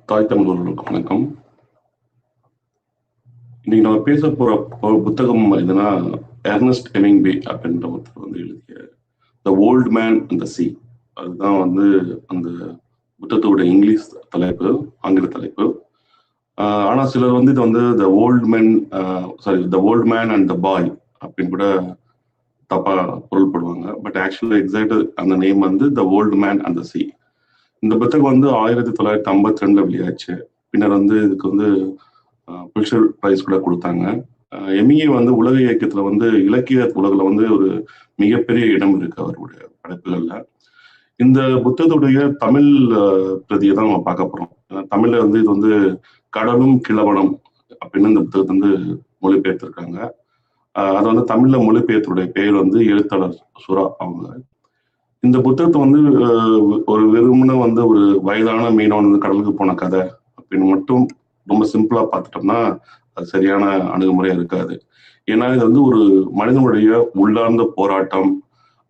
தாய் தமிழர்களுக்கு வணக்கம். இன்னைக்கு நம்ம பேச போற புத்தகம் எதுனா எர்னஸ்ட் ஹெமிங்வே அப்படின்ற ஒருத்தர் வந்து எழுதிய the old man and the சீ. அதுதான் வந்து அந்த புத்தகத்தோட இங்கிலீஷ் தலைப்பு, ஆங்கில தலைப்பு. ஆனா சிலர் வந்து இது வந்து the old man and the பாய் அப்படின்னு கூட தப்பா பொருள்படுவாங்க. பட் ஆக்சுவலா எக்ஸாக்ட் அந்த நேம் வந்து the old man and the சீ. இந்த புத்தகம் வந்து 1952 வெளியாச்சு. பின்னர் வந்து இதுக்கு வந்து புலிட்சர் பிரைஸ் கூட கொடுத்தாங்க. எம்இஏ வந்து உலக இயக்கத்துல வந்து இலக்கிய உலகில் வந்து ஒரு மிகப்பெரிய இடம் இருக்கு அவருடைய படைப்புகள்ல. இந்த புத்தகத்துடைய தமிழ் பிரதியை தான் நம்ம பார்க்க போறோம். தமிழ்ல வந்து இது வந்து கடலும் கிழவனும் அப்படின்னு இந்த புத்தகத்தை வந்து மொழிபெயர்த்திருக்காங்க. அது வந்து தமிழ்ல மொழிபெயர்த்துடைய பெயர் வந்து எழுத்தாளர் சுரா அவங்க. இந்த புத்தகத்தை வந்து ஒரு வெறுமன வந்து ஒரு வயதான மீனவன் வந்து கடலுக்கு போன கதை அப்படின்னு மட்டும் ரொம்ப சிம்பிளா பார்த்துட்டோம்னா அது சரியான அணுகுமுறையா இருக்காது. ஏன்னா இது வந்து ஒரு மனிதனுடைய உள்ளார்ந்த போராட்டம்,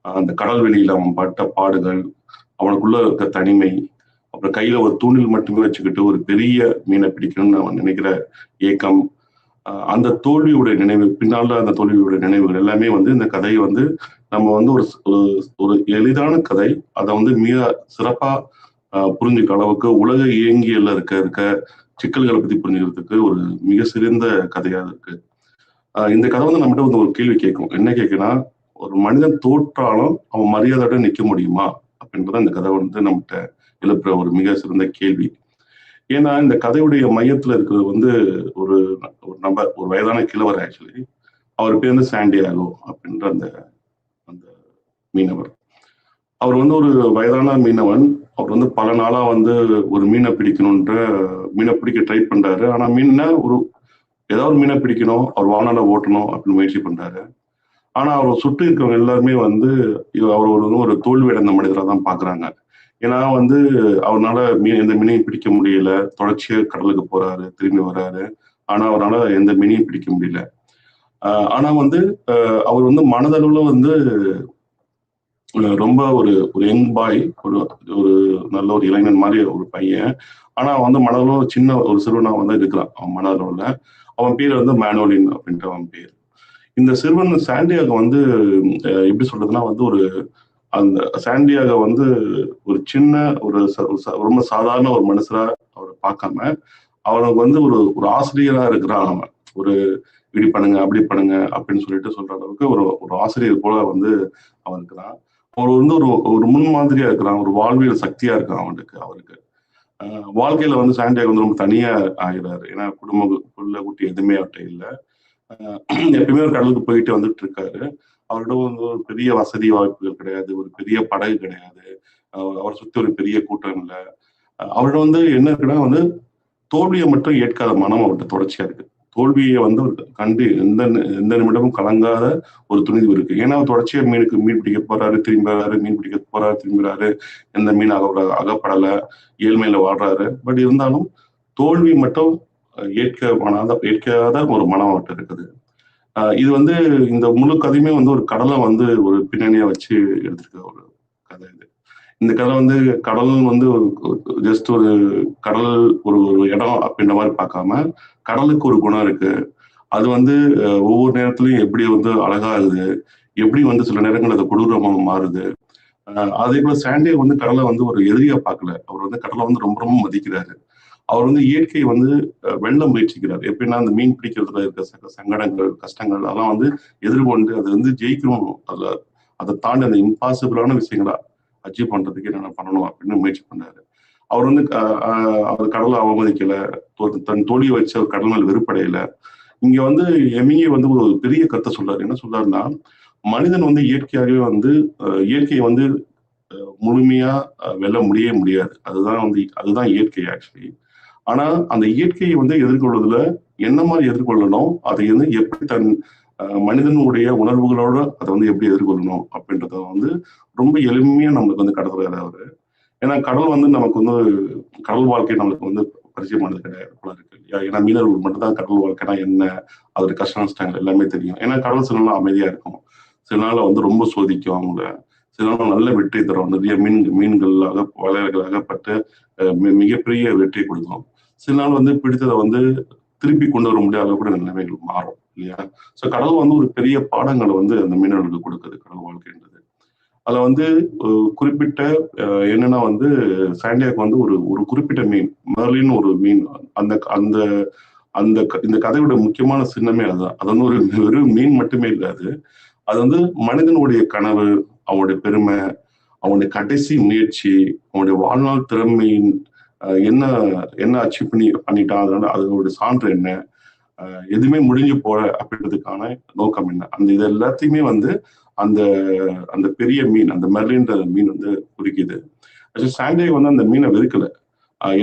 அந்த கடல் வெளியில அவன் பட்ட பாடுகள், அவனுக்குள்ள இருக்க தனிமை, அப்புறம் கையில ஒரு தூண்டில் மட்டுமே வச்சுக்கிட்டு ஒரு பெரிய மீனை பிடிக்கணும்னு அவன் நினைக்கிற ஏக்கம், அந்த தோல்வியுடைய நினைவு, பின்னால அந்த தோல்வியுடைய நினைவுகள் எல்லாமே வந்து இந்த கதையை வந்து நம்ம வந்து ஒரு எளிதான கதை, அதை வந்து மிக சிறப்பா புரிஞ்சுக்கிற அளவுக்கு உலக இயங்கியல்ல இருக்க சிக்கல்களை பத்தி புரிஞ்சுக்கிறதுக்கு ஒரு மிக சிறந்த கதையா இருக்கு. இந்த கதை வந்து நம்மகிட்ட வந்து ஒரு கேள்வி கேட்கும். என்ன கேட்குன்னா, ஒரு மனிதன் தோற்றாலும் அவன் மரியாதையோட நிற்க முடியுமா அப்படின்றத இந்த கதை வந்து நம்மகிட்ட எழுப்புற ஒரு மிக சிறந்த கேள்வி. ஏன்னா இந்த கதையுடைய மையத்துல இருக்கிறது வந்து ஒரு நபர், ஒரு வயதான கிழவர். ஆக்சுவலி அவர் பேர் வந்து சாண்டியாகோ அப்படின்ற அந்த அந்த மீனவர். அவர் வந்து ஒரு வயதான மீனவன். அவர் வந்து பல நாளா வந்து ஒரு மீனை பிடிக்க ட்ரை பண்றாரு. ஆனா ஏதாவது மீனை பிடிக்கணும், அவர் வானால ஓட்டணும் அப்படின்னு முயற்சி பண்றாரு. ஆனா அவரை சுற்றி இருக்கவங்க எல்லாருமே வந்து அவர் ஒரு தோல்வி அடைந்த மனிதராக தான் பாக்குறாங்க. ஏன்னா வந்து அவரால் எந்த மீனையும் பிடிக்க முடியல. தொடர்ச்சியா கடலுக்கு போறாரு, திரும்பி வர்றாரு. ஆனா அவரால் எந்த மீனையும் பிடிக்க முடியல. ஆனா வந்து அவர் வந்து மனதளவுல வந்து ரொம்ப ஒரு யங் பாய், ஒரு நல்ல ஒரு இளைஞன் மாதிரி ஒரு பையன். ஆனா வந்து மனதளவு சின்ன ஒரு சிறுவனா வந்து இருக்கிறான். அவன் மனதளவுல அவன் பேர் வந்து மேனோலின் அப்படின்ற அவன் பேர். இந்த சிறுவன் சாண்டியாகோ வந்து எப்படி சொல்றதுன்னா வந்து அந்த சாண்டியாகோ வந்து ஒரு சின்ன ரொம்ப சாதாரண ஒரு மனுஷரா அவரை பார்க்காம அவனுக்கு வந்து ஒரு ஆசிரியரா இருக்கிறான். அவன் இப்படி பண்ணுங்க அப்படி பண்ணுங்க அப்படின்னு சொல்ற அளவுக்கு ஒரு ஆசிரியர் போல வந்து அவன் இருக்கிறான். அவர் வந்து ஒரு முன்மாதிரியா இருக்கிறான், ஒரு வாழ்வியல் சக்தியா இருக்கான் அவருக்கு. வாழ்க்கையில வந்து சாண்டியாகோ வந்து ரொம்ப தனியா ஆகிறாரு. ஏன்னா குடும்ப குட்டி எதுவுமே அவர்கிட்ட இல்லை. எப்பயுமே ஒரு கடலுக்கு போயிட்டு வந்துட்டு இருக்காரு. அவர்கிட்ட வந்து ஒரு பெரிய வசதி வாய்ப்புகள் கிடையாது, ஒரு பெரிய படகு கிடையாது, அவரை சுத்தி ஒரு பெரிய கூட்டம் இல்லை. அவர்கிட்ட வந்து என்ன இருக்குன்னா வந்து தோல்வியை மட்டும் ஏற்காத மனம் அவர்கிட்ட தொடர்ச்சியா இருக்கு. தோல்வியை வந்து கண்டு எந்த நிமிடமும் கலங்காத ஒரு துணிவு இருக்கு. ஏன்னா அவர் தொடர்ச்சியா மீன் பிடிக்க போறாரு, திரும்புறாரு, மீன் பிடிக்க போறாரு, திரும்புறாரு. எந்த மீன் அகப்படலை, ஏழ்மையில வாழ்றாரு. பட் இருந்தாலும் தோல்வி மட்டும் ஏற்காத ஒரு மனம் அவர்கிட்ட இருக்குது. இது வந்து இந்த முழு கதையுமே வந்து ஒரு கடலை வந்து ஒரு பின்னணியா வச்சு எடுத்திருக்க ஒரு கதை இது. இந்த கதை வந்து கடல் வந்து ஜஸ்ட் ஒரு கடல் ஒரு இடம் அப்படின்ற மாதிரி பார்க்காம, கடலுக்கு ஒரு குணம் இருக்கு. அது வந்து ஒவ்வொரு நேரத்துலயும் எப்படி வந்து அழகாகுது, எப்படி வந்து சில நேரங்கள் அது கொடூரமா மாறுது. அதே போல சாண்டியாகோ வந்து கடலை வந்து ஒரு எதிரியா பார்க்கல. அவர் வந்து கடலை வந்து ரொம்ப ரொம்ப மதிக்கிறாரு. அவர் வந்து இயற்கையை வந்து வெல்ல முயற்சிக்கிறார். எப்படின்னா அந்த மீன் பிடிக்கிறதுல இருக்க சங்கடங்கள், கஷ்டங்கள் அதெல்லாம் வந்து எதிர்கொண்டு அதை வந்து ஜெயிக்கணும். அதை தாண்டி அந்த இம்பாசிபிளான விஷயங்களா அச்சீவ் பண்றதுக்கு என்னென்ன பண்ணணும் அப்படின்னு முயற்சி பண்ணாரு. அவர் வந்து அவர் கடலை அவமதிக்கல, தன் தோழியை வச்சு அவர் கடல் மேல் வெறுப்படையில. இங்க வந்து எம்இஏ வந்து ஒரு பெரிய கருத்தை சொல்றாரு. என்ன சொல்றாருன்னா, மனிதன் வந்து இயற்கையாகவே வந்து இயற்கையை வந்து முழுமையா வெல்ல முடியாது. அதுதான் இயற்கை ஆக்சுவலி. ஆனா அந்த இயற்கையை வந்து எதிர்கொள்வதில் என்ன மாதிரி எதிர்கொள்ளணும், அதை வந்து எப்படி தன் மனிதனுடைய உணர்வுகளோட அதை வந்து எப்படி எதிர்கொள்ளணும் அப்படின்றத வந்து ரொம்ப எளிமையா நம்மளுக்கு வந்து கடத்துறாரு அவரு. ஏன்னா கடல் வந்து நமக்கு வந்து கடல் வாழ்க்கை நம்மளுக்கு வந்து பரிச்சயமானது கிடையாது போல இருக்கு. ஏன்னா மீனவர்களுக்கு மட்டும்தான் கடல் வாழ்க்கைனா என்ன, அதோட கஷ்ட நஷ்டங்கள் எல்லாமே தெரியும். ஏன்னா கடல் சில நாள் அமைதியா இருக்கும், சில நாள் வந்து ரொம்ப சோதிக்கும் அவங்கள, சில நாள் நல்ல வெற்றி தரும். நிறைய மீன்கள் வலைகளாகப்பட்டு மிகப்பெரிய வெற்றி கொடுக்கும். சில நாள் வந்து பிடித்ததை வந்து திருப்பி கொண்டு வர முடியாத கூட நிலைமைகள் மாறும் இல்லையா? ஸோ கடல் வந்து ஒரு பெரிய பாடங்களை வந்து அந்த மீனவர்களுக்கு கொடுக்குது கடல் வாழ்க்கைன்றது. அதுல வந்து குறிப்பிட்ட என்னன்னா வந்து சாண்டியாக் வந்து ஒரு ஒரு குறிப்பிட்ட மீன் மெர்லின் ஒரு மீன் அந்த அந்த அந்த இந்த கதையோட முக்கியமான சின்னமே அதுதான். அது வந்து ஒரு வெறும் மீன் மட்டுமே இல்லாது. அது வந்து மனிதனுடைய கனவு, அவனுடைய பெருமை, அவனுடைய கடைசி முயற்சி, அவனுடைய வாழ்நாள் திறமையின் என்ன என்ன அச்சீவ் பண்ணிட்டான், அதனால அதோட சான்று என்ன, எதுவுமே முடிஞ்சு போல அப்படின்றதுக்கான நோக்கம் என்ன, அந்த இது எல்லாத்தையுமே வந்து அந்த அந்த பெரிய மீன், அந்த மெர்லின்ற மீன் வந்து குறிக்குது. சாண்டே வந்து அந்த மீனை வெறுக்கல.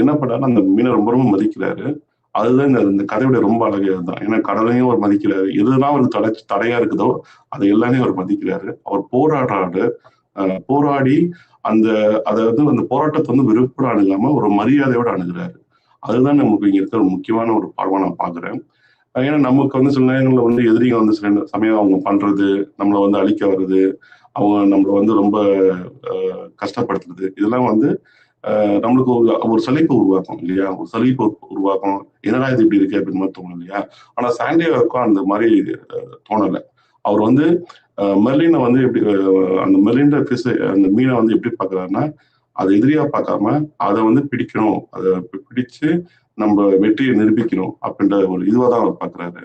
என்ன பண்ணாரு, அந்த மீனை ரொம்ப ரொம்ப மதிக்கிறாரு. அதுதான் இந்த கதையோட ரொம்ப அழகே அதுதான். ஏன்னா கடலையும் அவர் மதிக்கிறாரு. எதுதான் ஒரு தடையா இருக்குதோ அதை எல்லாமே அவர் மதிக்கிறாரு. அவர் போராடுறாரு. போராடி அந்த அதாவது அந்த போராட்டத்தை வந்து வெறுப்போட அணுகாம ஒரு மரியாதையோட அணுகிறாரு. அதுதான் நமக்கு இங்க இருக்கிற ஒரு முக்கியமான ஒரு பாடமா நான் பாக்குறேன். ஏன்னா நமக்கு வந்து சில நேரங்கள்ல வந்து எதிரிங்க வந்து சில சமயம் அவங்க பண்றது, நம்மளை வந்து அழிக்க வர்றது, அவங்க நம்மளை வந்து ரொம்ப கஷ்டப்படுத்துறது, இதெல்லாம் வந்து நம்மளுக்கு ஒரு ஒரு சலிப்பு உருவாக்கும் இல்லையா? ஒரு சலிப்பு உருவாக்கும். என்னடா இது இப்படி இருக்கு அப்படின்னு மாதிரி தோணும் இல்லையா? ஆனா சாண்டியாகோக்கும் அந்த மாதிரி தோணலை. அவர் வந்து மெர்லினை வந்து எப்படி அந்த மெர்லின்ற அந்த மீனை வந்து எப்படி பார்க்குறாருன்னா, அதை எதிரியா பார்க்காம அதை வந்து பிடிக்கணும், அதை பிடிச்சு நம்ம வெற்றியை நிரூபிக்கணும் அப்படின்ற ஒரு இதுவாக தான் அவர் பார்க்குறாரு.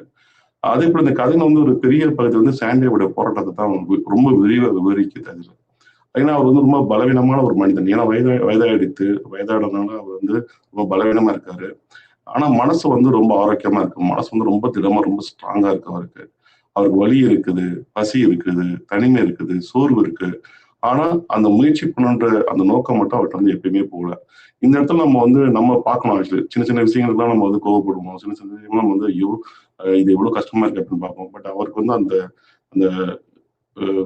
அதே போல இந்த கதையில வந்து ஒரு பெரிய பகுதி வந்து சாண்டியோட போராட்டத்தை தான் ரொம்ப விரிவாக விவரிக்குது அதுல. ஏன்னா அவர் வந்து ரொம்ப பலவீனமான ஒரு மனிதன். ஏன்னா வயதானதுனால அவர் வந்து ரொம்ப பலவீனமா இருக்காரு. ஆனா மனசு வந்து ரொம்ப ஆரோக்கியமா இருக்கு. மனசு வந்து ரொம்ப திடமா, ரொம்ப ஸ்ட்ராங்கா இருக்கு அவருக்கு. அவருக்கு வலி இருக்குது, பசி இருக்குது, தனிமை இருக்குது, சோர்வு இருக்கு. ஆனா அந்த முயற்சி பண்ணுன்ற அந்த நோக்கம் மட்டும் அவர்கிட்ட வந்து எப்பயுமே போகல. இந்த இடத்துல நம்ம வந்து நம்ம பார்க்கணும் ஆக்சுவலி. சின்ன சின்ன விஷயங்களுக்குலாம் நம்ம வந்து கோவப்படுவோம். சின்ன சின்ன விஷயங்கள் நம்ம வந்து ஐயோ இது எவ்வளவு கஷ்டமா இருக்கு அப்படின்னு பார்ப்போம். பட் அவருக்கு வந்து அந்த அந்த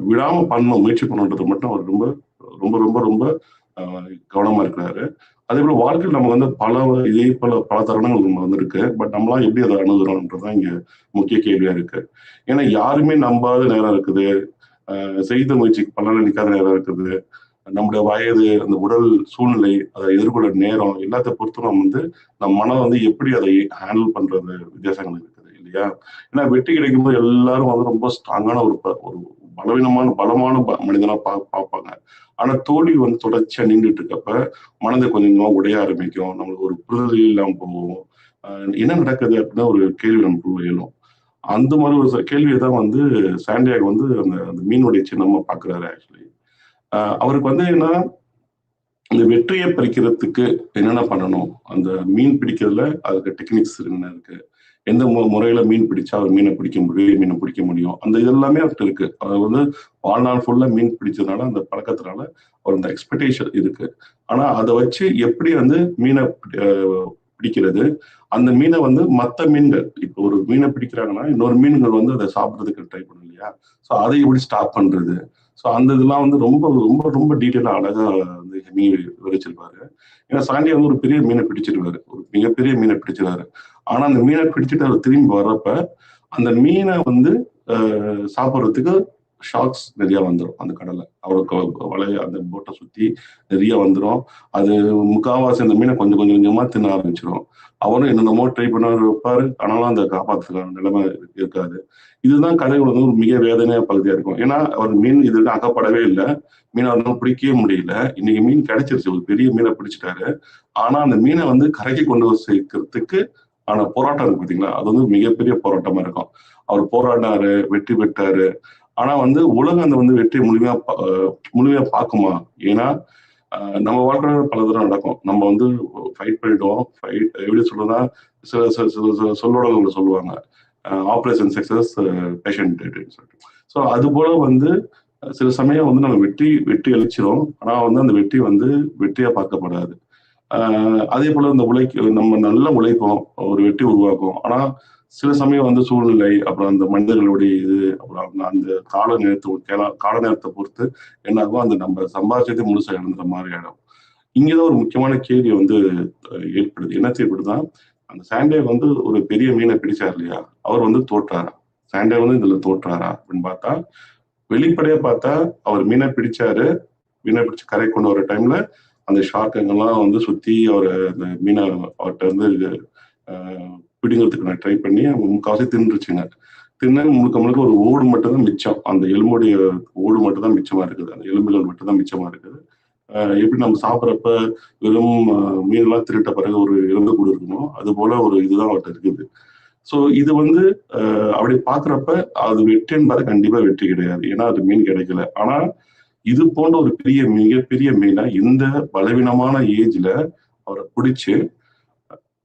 விடாம பண்ணணும், முயற்சி பண்ணணுன்றது மட்டும் அவர் ரொம்ப ரொம்ப ரொம்ப ரொம்ப கவனமா இருக்கிறாரு. அதே போல வாழ்க்கையில் நமக்கு வந்து இதே போல பல தருணங்கள் நம்ம வந்து இருக்கு. பட் நம்மளாம் எப்படி அதை அணுகுறோம்ன்றதுதான் இங்க முக்கிய கேள்வியா இருக்கு. ஏன்னா யாருமே நம்பாத நேரம் இருக்குது. செய்த முயற்சிக்கு பலன் அளிக்காத நேரம் இருக்குது. நம்முடைய வயது, அந்த உடல் சூழ்நிலை, அதை எதிர்கொள்ள நேரம் எல்லாத்த பொறுத்தும் நம்ம வந்து நம் மனம் வந்து எப்படி அதை ஹேண்டில் பண்றது வித்தியாசங்கள் இருக்குது இல்லையா? ஏன்னா வெற்றி கிடைக்கும்போது எல்லாரும் வந்து ரொம்ப ஸ்ட்ராங்கான ஒரு பலமான மனிதனா பார்ப்பாங்க. ஆனா தோல்வி வந்து தொடர்ச்சியா நின்றுட்டு இருக்கப்ப மனதை கொஞ்சம் கொஞ்சமா உடைய ஆரம்பிக்கும். நம்மளுக்கு ஒரு புரிதல் இல்லாம போவோம். என்ன நடக்குது அப்படின்னா ஒரு கேள்வி நமக்குள்ள எழும். அந்த மாதிரி ஒரு கேள்வியை தான் வந்து சாண்டியாக் வந்து அந்த அந்த மீனுடைய சின்னமா பாக்குறாரு ஆக்சுவலி. அவருக்கு வந்து என்ன, இந்த வெற்றியை பறிக்கிறதுக்கு என்னென்ன பண்ணணும், அந்த மீன் பிடிக்கிறதுல அதுக்கு டெக்னிக்ஸ் என்ன இருக்கு, எந்த முறையில மீன் பிடிச்சா அவர் மீனை பிடிக்க முடியும், மீனை பிடிக்க முடியும், அந்த இது எல்லாமே அவர்கிட்ட இருக்கு. அது வந்து வாழ்நாள் ஃபுல்லா மீன் பிடிச்சதுனால அந்த பழக்கத்தினால அவர் அந்த எக்ஸ்பெக்டேஷன் இருக்கு. ஆனா அதை வச்சு எப்படி வந்து மீனை பிடிக்கிறது, அந்த மீனை வந்து மற்ற மீன்கள் இப்போ ஒரு மீனை பிடிக்கிறாங்கன்னா இன்னொரு மீன்கள் வந்து அதை சாப்பிட்றதுக்கு ட்ரை பண்ணும் இல்லையா? ஸோ அதை எப்படி ஸ்டாப் பண்றது, ஸோ அந்த இதெல்லாம் வந்து ரொம்ப ரொம்ப ரொம்ப டீட்டெயிலா அழகா வந்து மீன் விவரிச்சிருப்பாரு. ஏன்னா சாண்டியா வந்து ஒரு பெரிய மீனை பிடிச்சிருவாரு, ஒரு மிகப்பெரிய மீனை பிடிச்சிருவாரு. ஆனா அந்த மீனை பிடிச்சிட்டு அவர் திரும்பி வர்றப்ப அந்த மீனை வந்து சாப்பிட்றதுக்கு ஷார்க்ஸ் நிறைய வந்துடும் அந்த கடல்ல. அவருக்கு வலைய அந்த போட்டை சுத்தி நிறைய வந்துடும். அது முக்காவாசி அந்த மீனை கொஞ்சம் கொஞ்சம் கொஞ்சமா தின்ன ஆரம்பிச்சிடும். அவரும் என்னென்னமோ ட்ரை பண்ண வைப்பாரு. ஆனாலும் அந்த காப்பாற்றுக்கான நிலைமை இருக்காது. இதுதான் கதைகள் வந்து ஒரு மிக வேதனையா பகுதியா இருக்கும். ஏன்னா அவர் மீன் இதுக்கு அகப்படவே இல்லை. மீனை வந்து பிடிக்கவே முடியல. இன்னைக்கு மீன் கிடைச்சிருச்சு, ஒரு பெரிய மீனை பிடிச்சிட்டாரு. ஆனா அந்த மீனை வந்து கரைக்கு கொண்டு சேர்க்கறதுக்கு ஆனா போராட்டம் இருக்கு பார்த்தீங்களா, அது வந்து மிகப்பெரிய போராட்டமா இருக்கும். அவர் போராடினாரு, வெற்றி பெற்றாரு. ஆனா வந்து உலகம் அந்த வந்து வெற்றியை முழுமையா பார்க்குமா? ஏன்னா நம்ம வாழ்க்கையில பல தடவை நடக்கும். நம்ம வந்து ஃபைட் பண்ணிடுவோம். எப்படி சொல்றதுன்னா, சில சில சில சில சொல்லோடங்களை சொல்லுவாங்க. ஆப்ரேஷன் சக்சஸ், பேஷண்ட் டெத்துன்னு சொல்லிட்டு. ஸோ அது போல வந்து சில சமயம் வந்து நம்ம வெற்றி அளிச்சிடும். ஆனா வந்து அந்த வெற்றி வந்து வெற்றியா பார்க்கப்படாது. அதே போல இந்த நம்ம நல்லா உழைப்போம், ஒரு வெற்றி உருவாக்கும். ஆனா சில சமயம் வந்து சூழ்நிலை, அப்புறம் அந்த மனிதர்களுடைய இது, அப்புறம் அந்த கால நேரத்தை பொறுத்து என்ன ஆகும், அந்த நம்ம சம்பாதிச்சதே முழுசா இழந்துற மாதிரி ஆயிடும். இங்கதான் ஒரு முக்கியமான கேள்வி வந்து ஏற்படுது. என்ன ஏற்படுதுன்னா, அந்த சாண்டே வந்து ஒரு பெரிய மீனை பிடிச்சார் இல்லையா, அவர் வந்து தோற்றாரா? சாண்டே வந்து இதுல தோற்றாரா அப்படின்னு பார்த்தா, வெளிப்படையா பார்த்தா அவர் மீனை பிடிச்சாரு. மீனை பிடிச்சு கரை கொண்டு வர டைம்ல அந்த ஷார்க்குங்கெல்லாம் வந்து சுத்தி அந்த மீனை அவர்கிட்ட வந்து பிடிங்கிறதுக்கு நான் ட்ரை பண்ணி முக்கால்வாசி தின்றுச்சுங்க. தின்னு முழுக்க முழுக்க ஒரு ஓடு மட்டும் தான் மிச்சம். அந்த எலும்புடைய ஓடு மட்டும் தான் மிச்சமா இருக்குது. அந்த எலும்புகள் மட்டும் தான் மிச்சமா இருக்குது. எப்படி நம்ம சாப்பிட்றப்ப வெறும் மீன்லாம் திருட்ட பிறகு ஒரு எலும்புக்கூடு இருக்குமோ அது போல ஒரு இதுதான் அவர்கிட்ட இருக்குது. ஸோ இது வந்து அப்படி பார்க்குறப்ப அது வெற்றின்னு பார்த்தா கண்டிப்பா வெற்றி கிடையாது. ஏன்னா அது மீன் கிடைக்கல. ஆனா இது போன்ற ஒரு மிகப்பெரிய மீனை இந்த பலவீனமான ஏஜ்ல அவரை பிடிச்சு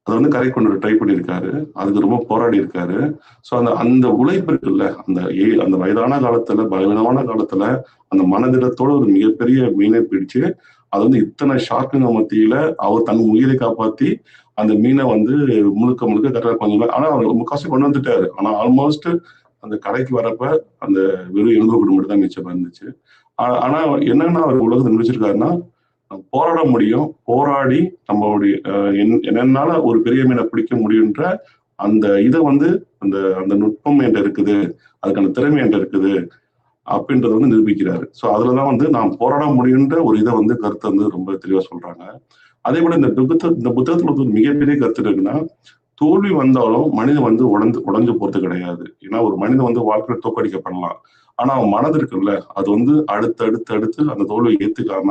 அதை வந்து கரை கொண்டு ட்ரை பண்ணியிருக்காரு. அதுக்கு ரொம்ப போராடி இருக்காரு. ஸோ அந்த உழைப்பு இருக்குல்ல, அந்த வயதான காலத்துல பலவீனமான காலத்துல அந்த மனதிடத்தோட ஒரு மிகப்பெரிய மீனை பிடிச்சு அது வந்து இத்தனை ஷாக்குங்க மத்தியில அவர் தன் உயிரை காப்பாத்தி அந்த மீனை வந்து முழுக்க முழுக்க கரெக்டாக கொஞ்சம் ஆனா அவர் முக்காசி கொண்டு வந்துட்டாரு. ஆனா ஆல்மோஸ்ட் அந்த கடைக்கு வரப்ப அந்த வெறும் எலும்பு கூடு மட்டும் தான் மிச்சமா இருந்துச்சு. ஆனா என்னன்னா அவர் உலகத்தை முடிச்சிருக்காருன்னா போராட முடியும், போராடி நம்மளுடைய என்னன்னால ஒரு பெரிய மீனை பிடிக்க முடியுன்ற அந்த இதை வந்து அந்த அந்த நுட்பம் என்கிட்ட இருக்குது, அதுக்கான திறமை என்கிட்ட இருக்குது அப்படின்றத வந்து நிரூபிக்கிறாரு. ஸோ அதுலதான் வந்து நாம் போராட முடியுன்ற ஒரு இதை வந்து கருத்தை வந்து ரொம்ப தெளிவா சொல்றாங்க. அதே போல இந்த புத்தகத்துல வந்து ஒரு மிகப்பெரிய கருத்து இருக்குன்னா, தோல்வி வந்தாலும் மனிதன் வந்து உடஞ்சு போறது கிடையாது. ஏன்னா ஒரு மனிதன் வந்து வாழ்க்கையில தோற்கடிக்கப்படலாம். ஆனா அவன் மனது இருக்குல்ல, அது வந்து அடுத்து அந்த தோல்வியை ஏத்துக்காம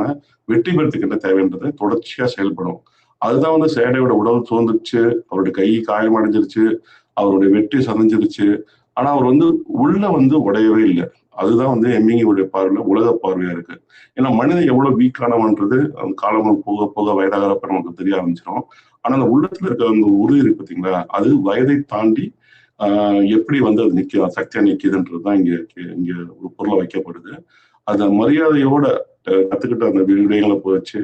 வெற்றி பெறத்துக்கு என்ன தேவைன்றதை தொடர்ச்சியா செயல்படும். அதுதான் வந்து சேடையோட உடல் சோர்ந்துருச்சு, அவருடைய கை காயமடைஞ்சிருச்சு, அவருடைய வெற்றி சதஞ்சிருச்சு. ஆனா அவர் வந்து உள்ள வந்து உடையவே இல்லை. அதுதான் வந்து எம்மிங்கியுடைய பார்வையில உலக பார்வையா இருக்கு. ஏன்னா மனிதன் எவ்வளவு வீக்கானவன்றது காலம் போக போக வயதாகிறப்ப நமக்கு தெரிய ஆரம்பிச்சிடும். ஆனா அந்த உள்ளத்துல இருக்க அந்த உறுதி இருக்கு பார்த்தீங்களா, அது வயதை தாண்டி எப்படி வந்து அது சக்தியா நிக்குதுன்றதுதான் இங்க இங்க ஒரு பொருளை வைக்கப்படுது. அந்த மரியாதையோட கத்துக்கிட்ட அந்த விடயங்களை போச்சு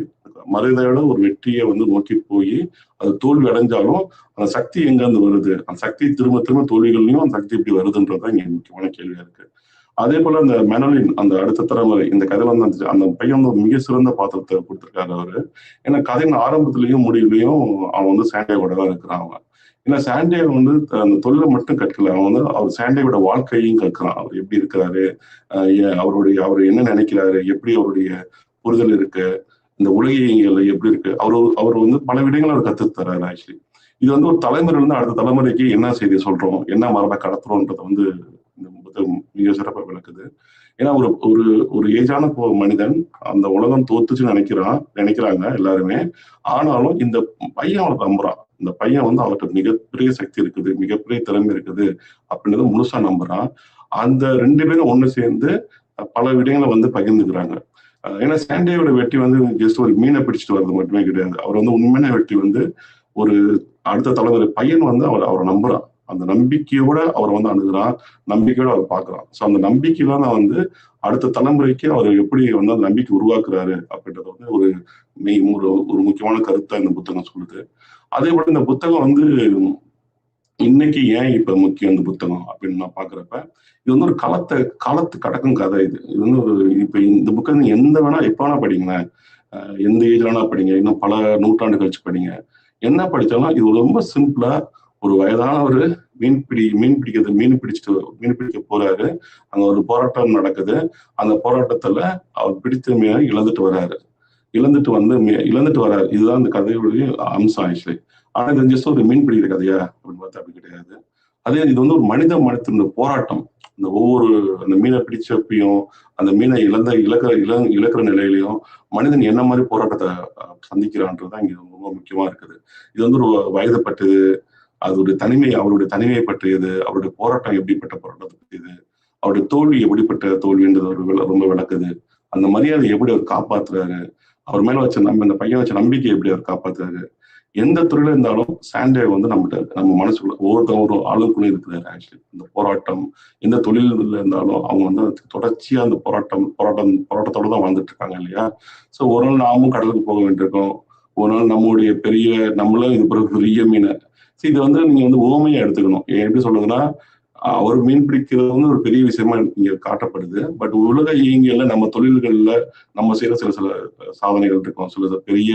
மரியாதையோட ஒரு வெற்றியை வந்து நோக்கி போய் அது தோல்வி அடைஞ்சாலும் அந்த சக்தி எங்க இருந்து வருது, அந்த சக்தி திரும்ப திரும்ப தோல்விகள்லயும் அந்த சக்தி எப்படி வருதுன்றதுதான் இங்க முக்கியமான கேள்வியா இருக்கு. அதே போல அந்த மெனலின் அந்த அடுத்த தலைமுறை இந்த கதை வந்து அந்த பையன் வந்து மிக சிறந்த பாத்திரத்தை கொடுத்திருக்காரு அவரு. ஏன்னா கதையின் ஆரம்பத்திலையும் முடிவுலையும் அவன் வந்து சாண்டியாகோட தான் இருக்கிறான் அவன். ஏன்னா சாண்டியாகோ வந்து அந்த தொழிலை மட்டும் கற்கல, அவன் வந்து அவர் சாண்டியாகோட வாழ்க்கையும் கற்கிறான். அவர் எப்படி இருக்கிறாரு, அவர் என்ன நினைக்கிறாரு, எப்படி அவருடைய புரிதல் இருக்கு, இந்த உலகியல் எப்படி இருக்கு, அவர் வந்து பல விடயங்கள் அவர் கத்து தர்றாரு ஆக்சுவலி. இது வந்து ஒரு தலைமுறையில இருந்து அடுத்த தலைமுறைக்கு என்ன செய்தி சொல்றோம், என்ன மரபை கடத்துறோம்ன்றத வந்து இந்த புத்தகம் மிக சிறப்பாக விளக்குது. ஏன்னா ஒரு ஒரு ஒரு ஏஜான மனிதன் அந்த உலகம் தோத்துச்சுன்னு நினைக்கிறாங்க எல்லாருமே. ஆனாலும் இந்த பையன் அவனை நம்புறான். இந்த பையன் வந்து அவர்கிட்ட மிகப்பெரிய சக்தி இருக்குது, மிகப்பெரிய திறமை இருக்குது அப்படின்றத முழுசா நம்புறான். அந்த 2 பேரும் ஒண்ணு சேர்ந்து பல விடயங்களை வந்து பகிர்ந்துக்கிறாங்க. ஏன்னா சாண்டியாவோட வெற்றி வந்து ஜஸ்ட் ஒரு மீனை பிடிச்சிட்டு வர்றது மட்டுமே கிடையாது. அவர் வந்து உண்மையான வெற்றி வந்து ஒரு அடுத்த தலைமுறை பையன் வந்து அவரை நம்புறான். அந்த நம்பிக்கையோட அவர் வந்து அணுகுறான், நம்பிக்கையோட அவர் பார்க்குறான். ஸோ அந்த நம்பிக்கையில தான் வந்து அடுத்த தலைமுறைக்கு அவர் எப்படி வந்து அந்த நம்பிக்கை உருவாக்குறாரு அப்படின்றது வந்து ஒரு முக்கியமான கருத்தை இந்த புத்தகம் சொல்லுது. அதே போல இந்த புத்தகம் வந்து இன்னைக்கு ஏன் இப்ப முக்கியம் இந்த புத்தகம் அப்படின்னு நான் பாக்குறப்ப, இது வந்து ஒரு காலத்து கடக்கும் கதை. இது வந்து இப்ப இந்த புக்கை நீங்க எப்ப வேணா படிங்களேன், எந்த ஏஜ்ல வேணா படிங்க, இன்னும் பல நூற்றாண்டு கழிச்சு படிங்க. என்ன படிச்சாலும் இது ரொம்ப சிம்பிளா ஒரு வயதானவர் மீன் பிடிக்க போறாரு. அங்க ஒரு போராட்டம் நடக்குது. அந்த போராட்டத்துல அவர் பிடித்த மீனை இழந்துட்டு வராரு. இதுதான் இந்த கதையுடைய அம்சம் ஆக்சுவலி. ஆனா இது ஜஸ்ட் ஒரு மீன் பிடிக்கிற கதையா அப்படின்னு பார்த்தா அப்படி கிடையாது. அதே இது வந்து ஒரு மனிதத்தின் போராட்டம். அந்த மீனை பிடிச்சப்பையும் அந்த மீனை இழக்கிற நிலையிலையும் மனிதன் என்ன மாதிரி போராட்டத்தை சந்திக்கிறான்றதுதான் இங்க ரொம்ப முக்கியமா இருக்குது. இது வந்து ஒரு வயது பட்டது, அவருடைய தனிமையை பற்றியது, அவருடைய போராட்டம் எப்படிப்பட்ட போராட்டத்தை பற்றியது, அவருடைய தோல்வி எப்படிப்பட்ட தோல்வின்றது ரொம்ப விளக்குது. அந்த மரியாதை எப்படி அவர் காப்பாத்துறாரு, அவர் மேல இந்த பையன் வச்ச நம்பிக்கை எப்படி அவர் காப்பாத்துறாரு. எந்த துறையில இருந்தாலும் சாண்டியாகோ வந்து நம்ம மனசுக்குள்ள ஒரு ஆளுக்குள்ள இருக்கிறாரு ஆக்சுவலி. இந்த போராட்டம் எந்த தொழில்ல இருந்தாலும் அவங்க வந்து தொடர்ச்சியா அந்த போராட்டத்தோட தான் வாழ்ந்துட்டு இருக்காங்க இல்லையா. ஸோ ஒரு நாள் நாமும் கடலுக்கு போக வேண்டியிருக்கோம், ஒரு நாள் நம்மளும் இது பெரிய மீனை. இது வந்து நீங்க வந்து உவமையா எடுத்துக்கணும். எப்படி சொல்றதுன்னா, அவர் மீன் பிடிக்கிறது வந்து ஒரு பெரிய விஷயமா இங்க காட்டப்படுது. பட் உலக இயங்கியல்ல நம்ம தொழில்கள்ல நம்ம செய்யற சில சாதனைகள் இருக்கும், சில பெரிய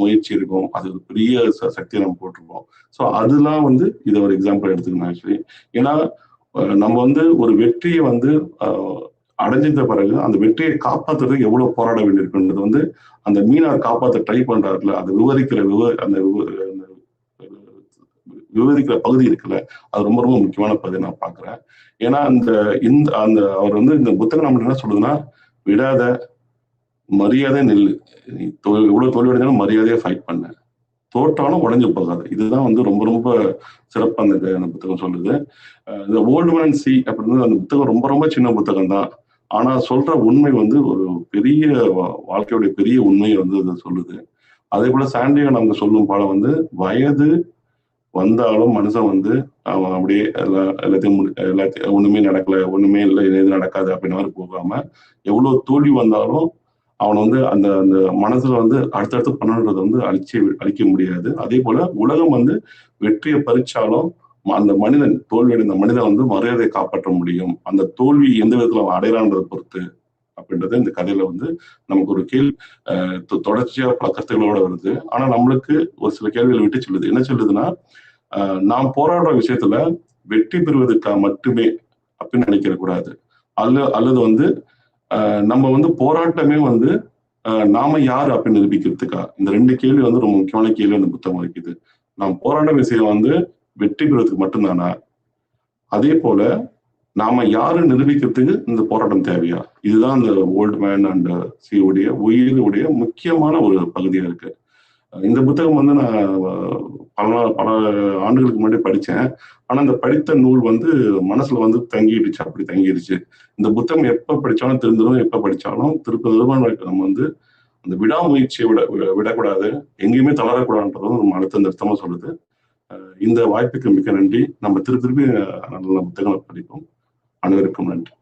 முயற்சி இருக்கும், அது ஒரு பெரிய சக்தியை நம்ம போட்டிருப்போம். ஸோ அதெல்லாம் வந்து இதை ஒரு எக்ஸாம்பிள் எடுத்துக்கணும் ஆக்சுவலி. ஏன்னா நம்ம வந்து ஒரு வெற்றியை வந்து அடைஞ்சிட்ட பிறகு அந்த வெற்றியை காப்பாத்துறதுக்கு எவ்வளவு போராட வேண்டியிருக்குன்றது வந்து அந்த மீனார் காப்பாற்ற ட்ரை பண்றாருல, அதை விவரிக்கிற விவரிக்கிற பகுதி இருக்குல்ல, அது ரொம்ப ரொம்ப முக்கியமான பகுதி நான் பாக்குறேன். ஏன்னா அந்த அவர் வந்து இந்த புத்தகம் நம்ம என்ன சொல்லுதுன்னா, விடாத, மரியாதை நெல்லு, நீ எவ்வளவு தோல்வி அடைஞ்சாலும் மரியாதையா ஃபைட் பண்ண, தோற்றாலும் உடஞ்சு போகாது. இதுதான் வந்து ரொம்ப ரொம்ப சிறப்பா அந்த புத்தகம் சொல்லுது. இந்த ஓல்டு மேன் சி அப்படின்னு அந்த புத்தகம் ரொம்ப ரொம்ப சின்ன புத்தகம் தான். ஆனா சொல்ற உண்மை வந்து ஒரு பெரிய வாழ்க்கையுடைய பெரிய உண்மையை வந்து அது சொல்லுது. அதே போல சாண்டியோ நமக்கு சொல்லும் பாடம் வந்து வயது வந்தாலும் மனுஷன் வந்து அவன் அப்படியே எல்லாத்தையும் ஒண்ணுமே நடக்கல, ஒண்ணுமே இல்லை, எதுவும் நடக்காது அப்படின்னு மாதிரி போகாம, எவ்வளவு தோல்வி வந்தாலும் அவன் வந்து அந்த அந்த மனசுல வந்து அடுத்தடுத்து பண்ணணுன்றதை வந்து அழிக்க முடியாது. அதே போல உலகம் வந்து வெற்றியை பறிச்சாலும் அந்த மனிதன் தோல்வி அடைந்த மனிதன் வந்து மரியாதையை காப்பாற்ற முடியும். அந்த தோல்வி எந்த விதத்துல அவன் அடையறான்றதை பொறுத்து அப்படின்றது இந்த கதையில வந்து நமக்கு ஒரு தொடர்ச்சியா பல கருத்துக்களோட வருது. ஆனா நம்மளுக்கு ஒரு சில கேள்விகள் விட்டு சொல்லுது. என்ன சொல்லுதுன்னா, நாம் போராடுற விஷயத்துல வெற்றி பெறுவதற்காக மட்டுமே அப்படின்னு நினைக்கிற கூடாது. அல்லது வந்து நம்ம வந்து போராட்டமே வந்து நாம யாரு அப்படின்னு நிரூபிக்கிறதுக்கா? இந்த 2 கேள்வி வந்து ரொம்ப முக்கியமான கேள்வி அந்த புத்தகம் வைக்குது. நாம் போராட விஷயம் வந்து வெற்றி பெறுவதற்கு மட்டும்தானா? அதே போல நாம யாருன்னு நிரூபிக்கிறதுக்கு இந்த போராட்டம் தேவையா? இதுதான் அந்த ஓல்ட் மேன் அண்ட் சி உடைய முக்கியமான ஒரு பகுதியா இருக்கு. இந்த புத்தகம் வந்து நான் பல ஆண்டுகளுக்கு முன்னாடி படிச்சேன். ஆனா அந்த படித்த நூல் வந்து மனசுல வந்து தங்கிடுச்சு, அப்படி தங்கிடுச்சு. இந்த புத்தகம் எப்ப படிச்சாலும் திருந்தரும், எப்ப படிச்சாலும் திரும்ப நம்ம வந்து அந்த விடாமுயற்சியை விடக்கூடாது, எங்கேயுமே தளரக்கூடாதுன்றதும் நம்ம அழுத்த நிறுத்தமா சொல்லுது. இந்த வாய்ப்புக்கு மிக்க நன்றி. நம்ம திருப்பி நல்ல புத்தகங்களை படிப்போம். அனைவருக்கும் நன்றி.